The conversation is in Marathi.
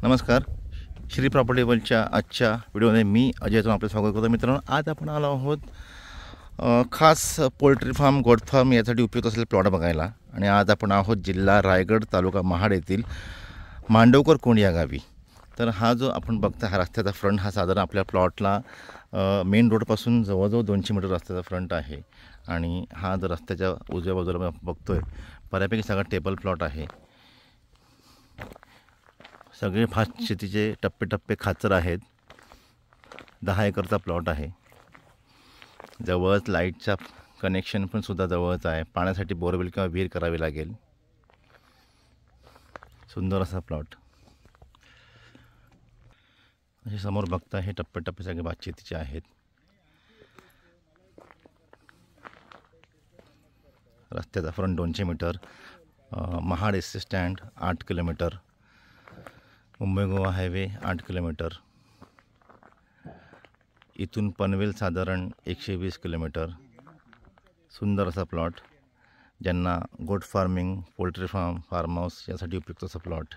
नमस्कार. श्री प्रॉपर्टी वर्ल्डच्या आजच्या व्हिडिओमध्ये मी अजयतून आपलं स्वागत करतो. मित्रांनो, आज आपण आलो आहोत खास पोल्ट्री फार्म, गोट फार्म यासाठी उपयुक्त असलेले प्लॉट बघायला. आणि आज आपण आहोत जिल्हा रायगड, तालुका महाड येथील मांडवकर कोंड या गावी. तर हा जो आपण बघता हा रस्त्याचा फ्रंट हा साधारण आपल्या प्लॉटला मेन रोडपासून जवळजवळ 200 मीटर रस्त्याचा फ्रंट आहे. आणि हा जो रस्त्याच्या उजव्या बाजूला आपण बघतोय बऱ्यापैकी सगळा टेबल प्लॉट आहे. सगळे फास्ट शेतीचे टप्पे खाचर आहेत. 10 एकरचा प्लॉट आहे. जवळच लाईटचा कनेक्शन पण सुद्धा जवळच आहे. पाण्यासाठी बोरवेल किंवा विहीर करावी लागेल. सुंदर असा प्लॉट. असे समोर बघता हे टप्पे सगळे भात शेतीचे आहेत. रस्त्याचा front 200 metre. Mahad S stand 8 kilometre. Mumbai Goa highway 8 kilometre. इथून पनवेल साधारण 120 किलोमीटर. सुंदर असा प्लॉट. ज्यांना goat farming, poultry farm, farm house यासाठी उपयुक्त असा प्लॉट.